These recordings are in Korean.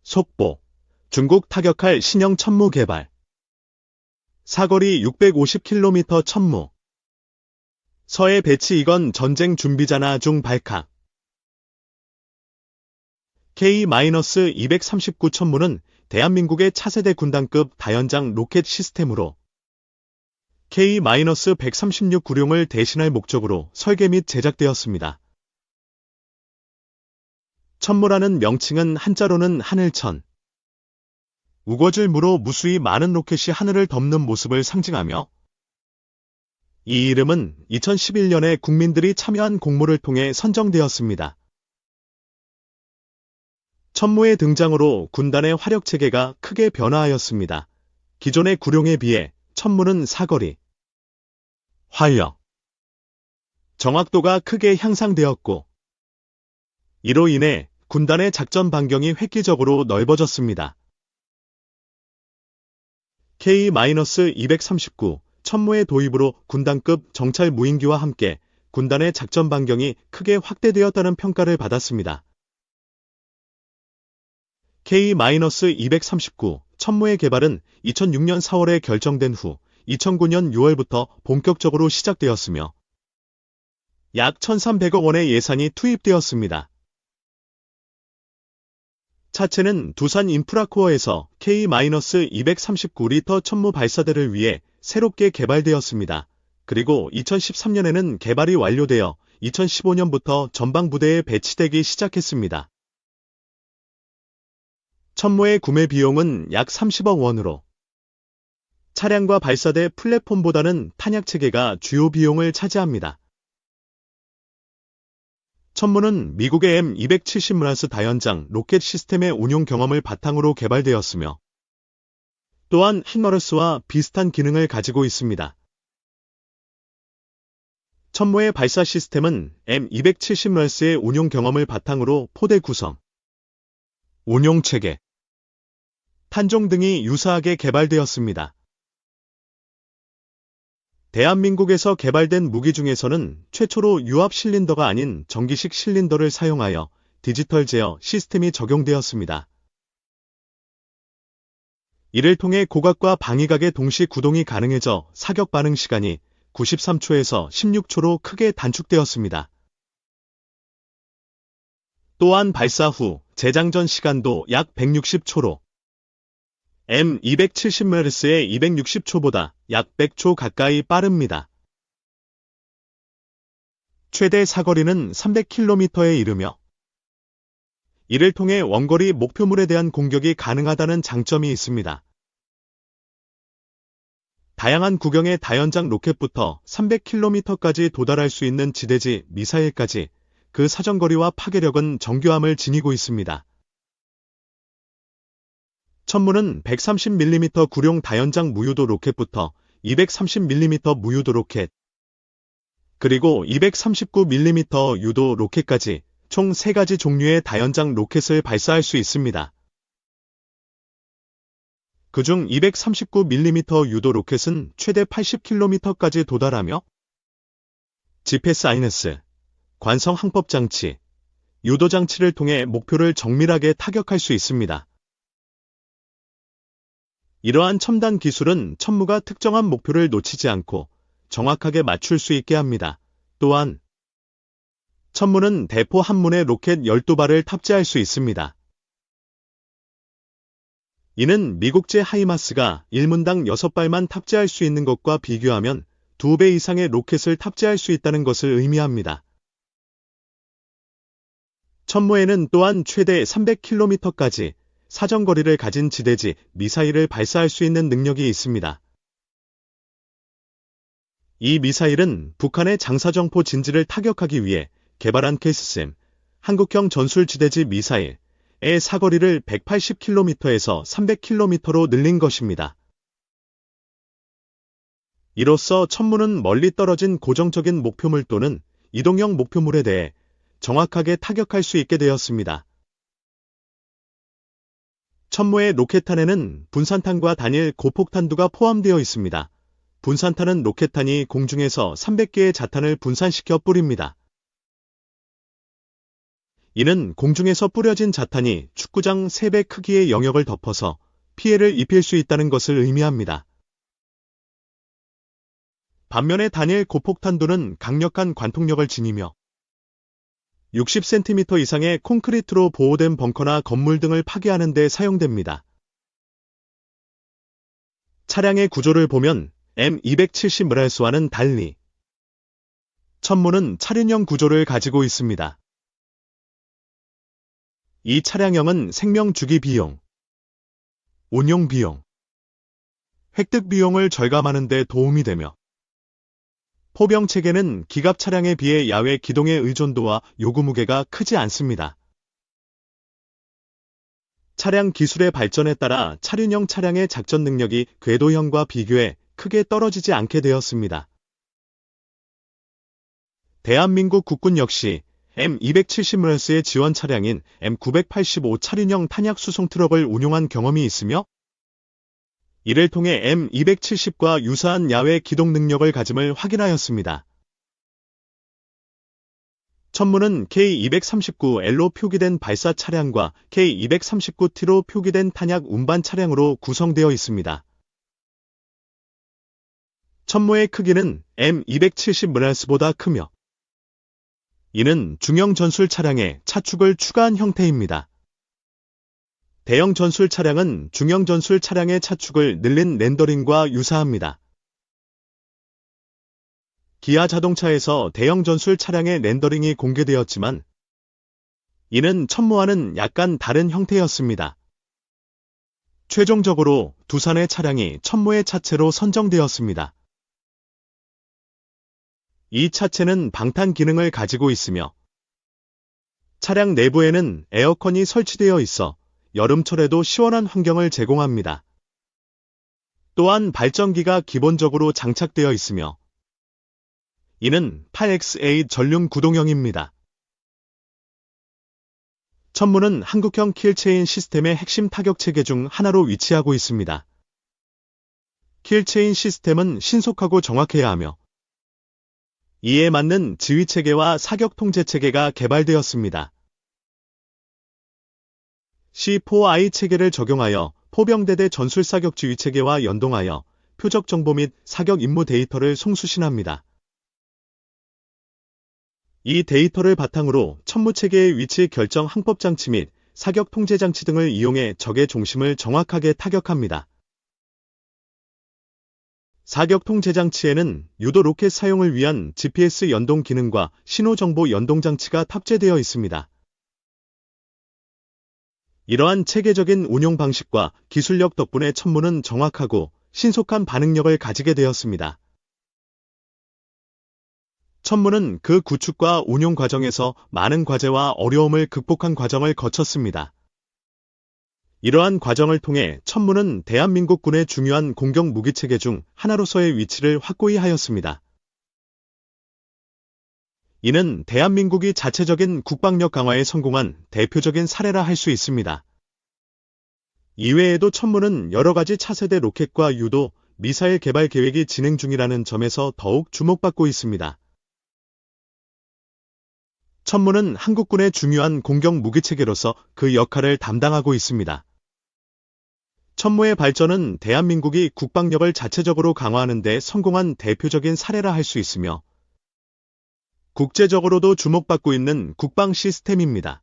속보. 중국 타격할 신형 천무 개발. 사거리 650km 천무. 서해 배치 이건 전쟁 준비자나 중 발칵. K-239 천무는 대한민국의 차세대 군단급 다연장 로켓 시스템으로 K-136 구룡을 대신할 목적으로 설계 및 제작되었습니다. 천무라는 명칭은 한자로는 하늘천, 우거질 무로 무수히 많은 로켓이 하늘을 덮는 모습을 상징하며 이 이름은 2011년에 국민들이 참여한 공모를 통해 선정되었습니다. 천무의 등장으로 군단의 화력 체계가 크게 변화하였습니다. 기존의 구룡에 비해 천무는 사거리, 활력, 정확도가 크게 향상되었고 이로 인해 군단의 작전 반경이 획기적으로 넓어졌습니다. K-239 천무의 도입으로 군단급 정찰 무인기와 함께 군단의 작전 반경이 크게 확대되었다는 평가를 받았습니다. K-239 천무의 개발은 2006년 4월에 결정된 후 2009년 6월부터 본격적으로 시작되었으며 약 1,300억 원의 예산이 투입되었습니다. 차체는 두산 인프라코어에서 K-239 리터 천무 발사대를 위해 새롭게 개발되었습니다. 그리고 2013년에는 개발이 완료되어 2015년부터 전방부대에 배치되기 시작했습니다. 천무의 구매 비용은 약 30억 원으로 차량과 발사대 플랫폼보다는 탄약체계가 주요 비용을 차지합니다. 천무는 미국의 M270 다연장 로켓 시스템의 운용 경험을 바탕으로 개발되었으며 또한 히머러스와 비슷한 기능을 가지고 있습니다. 천무의 발사 시스템은 M270의 운용 경험을 바탕으로 포대 구성, 운용 체계, 탄종 등이 유사하게 개발되었습니다. 대한민국에서 개발된 무기 중에서는 최초로 유압 실린더가 아닌 전기식 실린더를 사용하여 디지털 제어 시스템이 적용되었습니다. 이를 통해 고각과 방위각의 동시 구동이 가능해져 사격 반응 시간이 93초에서 16초로 크게 단축되었습니다. 또한 발사 후 재장전 시간도 약 160초로 M270ms의 260초보다 약 100초 가까이 빠릅니다. 최대 사거리는 300km에 이르며 이를 통해 원거리 목표물에 대한 공격이 가능하다는 장점이 있습니다. 다양한 구경의 다연장 로켓부터 300km까지 도달할 수 있는 지대지 미사일까지 그 사정거리와 파괴력은 정교함을 지니고 있습니다. 천무는 130mm 구룡 다연장 무유도 로켓부터 230mm 무유도 로켓, 그리고 239mm 유도 로켓까지 총 3가지 종류의 다연장 로켓을 발사할 수 있습니다. 그중 239mm 유도 로켓은 최대 80km까지 도달하며 GPS-INS, 관성 항법 장치, 유도 장치를 통해 목표를 정밀하게 타격할 수 있습니다. 이러한 첨단 기술은 천무가 특정한 목표를 놓치지 않고 정확하게 맞출 수 있게 합니다. 또한 천무는 대포 한 문에 로켓 12발을 탑재할 수 있습니다. 이는 미국제 하이마스가 1문당 6발만 탑재할 수 있는 것과 비교하면 2배 이상의 로켓을 탑재할 수 있다는 것을 의미합니다. 천무에는 또한 최대 300km까지 사정거리를 가진 지대지 미사일을 발사할 수 있는 능력이 있습니다. 이 미사일은 북한의 장사정포 진지를 타격하기 위해 개발한 KSM, 한국형 전술지대지 미사일의 사거리를 180km에서 300km로 늘린 것입니다. 이로써 천무는 멀리 떨어진 고정적인 목표물 또는 이동형 목표물에 대해 정확하게 타격할 수 있게 되었습니다. 천무의 로켓탄에는 분산탄과 단일 고폭탄두가 포함되어 있습니다. 분산탄은 로켓탄이 공중에서 300개의 자탄을 분산시켜 뿌립니다. 이는 공중에서 뿌려진 자탄이 축구장 3배 크기의 영역을 덮어서 피해를 입힐 수 있다는 것을 의미합니다. 반면에 단일 고폭탄두는 강력한 관통력을 지니며 60cm 이상의 콘크리트로 보호된 벙커나 건물 등을 파괴하는 데 사용됩니다. 차량의 구조를 보면 M270ms와는 달리 천문은 차륜형 구조를 가지고 있습니다. 이 차량형은 생명 주기 비용, 운용 비용, 획득 비용을 절감하는 데 도움이 되며 포병 체계는 기갑 차량에 비해 야외 기동의 의존도와 요구 무게가 크지 않습니다. 차량 기술의 발전에 따라 차륜형 차량의 작전 능력이 궤도형과 비교해 크게 떨어지지 않게 되었습니다. 대한민국 국군 역시 M270ms의 지원 차량인 M985 차륜형 탄약 수송 트럭을 운용한 경험이 있으며 이를 통해 M270과 유사한 야외 기동 능력을 가짐을 확인하였습니다. 천문은 K239L로 표기된 발사 차량과 K239T로 표기된 탄약 운반 차량으로 구성되어 있습니다. 천무의 크기는 M270ms보다 크며 이는 중형 전술 차량에 차축을 추가한 형태입니다. 대형 전술 차량은 중형 전술 차량의 차축을 늘린 렌더링과 유사합니다. 기아 자동차에서 대형 전술 차량의 렌더링이 공개되었지만 이는 천무와는 약간 다른 형태였습니다. 최종적으로 두산의 차량이 천무의 차체로 선정되었습니다. 이 차체는 방탄 기능을 가지고 있으며 차량 내부에는 에어컨이 설치되어 있어 여름철에도 시원한 환경을 제공합니다. 또한 발전기가 기본적으로 장착되어 있으며 이는 8XA 전륜 구동형입니다. 천무는 한국형 킬체인 시스템의 핵심 타격 체계 중 하나로 위치하고 있습니다. 킬체인 시스템은 신속하고 정확해야 하며 이에 맞는 지휘 체계와 사격 통제 체계가 개발되었습니다. C4I 체계를 적용하여 포병대대 전술 사격 지휘 체계와 연동하여 표적 정보 및 사격 임무 데이터를 송수신합니다. 이 데이터를 바탕으로 천무 체계의 위치 결정 항법 장치 및 사격 통제 장치 등을 이용해 적의 중심을 정확하게 타격합니다. 사격 통제 장치에는 유도 로켓 사용을 위한 GPS 연동 기능과 신호 정보 연동 장치가 탑재되어 있습니다. 이러한 체계적인 운용 방식과 기술력 덕분에 천무는 정확하고 신속한 반응력을 가지게 되었습니다. 천무는 그 구축과 운용 과정에서 많은 과제와 어려움을 극복한 과정을 거쳤습니다. 이러한 과정을 통해 천무는 대한민국 군의 중요한 공격 무기체계 중 하나로서의 위치를 확고히 하였습니다. 이는 대한민국이 자체적인 국방력 강화에 성공한 대표적인 사례라 할 수 있습니다. 이외에도 천무는 여러 가지 차세대 로켓과 유도, 미사일 개발 계획이 진행 중이라는 점에서 더욱 주목받고 있습니다. 천무는 한국군의 중요한 공격 무기체계로서 그 역할을 담당하고 있습니다. 천무의 발전은 대한민국이 국방력을 자체적으로 강화하는 데 성공한 대표적인 사례라 할 수 있으며 국제적으로도 주목받고 있는 국방 시스템입니다.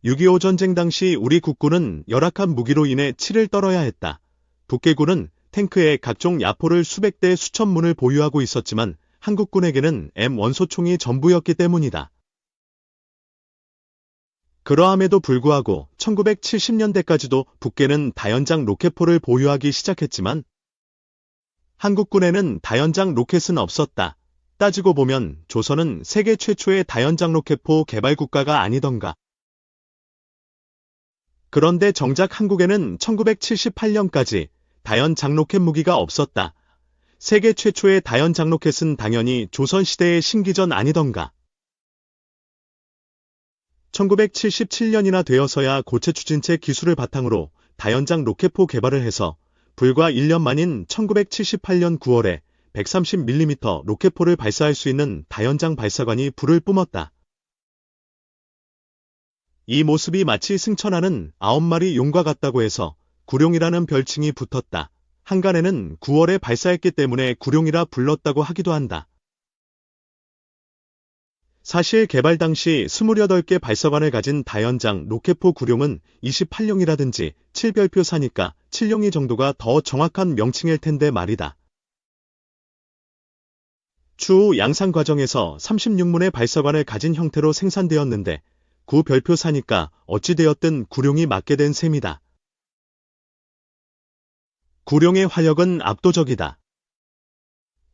6.25 전쟁 당시 우리 국군은 열악한 무기로 인해 치를 떨어야 했다. 북해군은 탱크에 각종 야포를 수백 대 수천 문을 보유하고 있었지만 한국군에게는 M1소총이 전부였기 때문이다. 그러함에도 불구하고 1970년대까지도 북괴는 다연장 로켓포를 보유하기 시작했지만 한국군에는 다연장 로켓은 없었다. 따지고 보면 조선은 세계 최초의 다연장 로켓포 개발 국가가 아니던가. 그런데 정작 한국에는 1978년까지 다연장 로켓 무기가 없었다. 세계 최초의 다연장 로켓은 당연히 조선시대의 신기전 아니던가. 1977년이나 되어서야 고체 추진체 기술을 바탕으로 다연장 로켓포 개발을 해서 불과 1년 만인 1978년 9월에 130mm 로켓포를 발사할 수 있는 다연장 발사관이 불을 뿜었다. 이 모습이 마치 승천하는 9마리 용과 같다고 해서 구룡이라는 별칭이 붙었다. 한간에는 9월에 발사했기 때문에 구룡이라 불렀다고 하기도 한다. 사실 개발 당시 28개 발사관을 가진 다연장 로켓포 구룡은 28룡이라든지 7별표사니까 7룡이 정도가 더 정확한 명칭일 텐데 말이다. 추후 양산 과정에서 36문의 발사관을 가진 형태로 생산되었는데 9별표사니까 어찌되었든 구룡이 맞게 된 셈이다. 구룡의 화력은 압도적이다.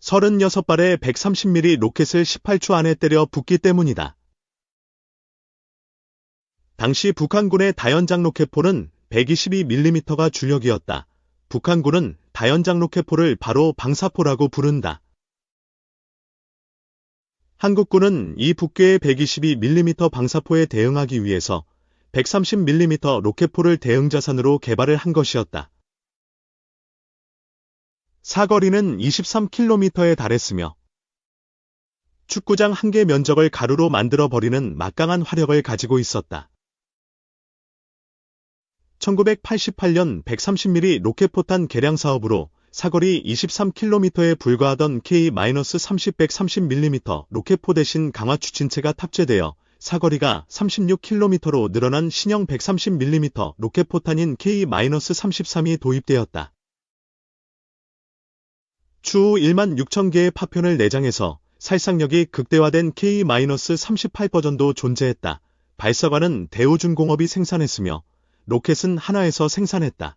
36발의 130mm 로켓을 18초 안에 때려 붓기 때문이다. 당시 북한군의 다연장 로켓포는 122mm가 주력이었다. 북한군은 다연장 로켓포를 바로 방사포라고 부른다. 한국군은 이 북괴의 122mm 방사포에 대응하기 위해서 130mm 로켓포를 대응자산으로 개발을 한 것이었다. 사거리는 23km에 달했으며 축구장 한 개 면적을 가루로 만들어버리는 막강한 화력을 가지고 있었다. 1988년 130mm 로켓포탄 개량 사업으로 사거리 23km에 불과하던 K-30-130mm 로켓포 대신 강화 추진체가 탑재되어 사거리가 36km로 늘어난 신형 130mm 로켓포탄인 K-33이 도입되었다. 추후 16,000개의 파편을 내장해서 살상력이 극대화된 K-38 버전도 존재했다. 발사관은 대우중공업이 생산했으며 로켓은 한화에서 생산했다.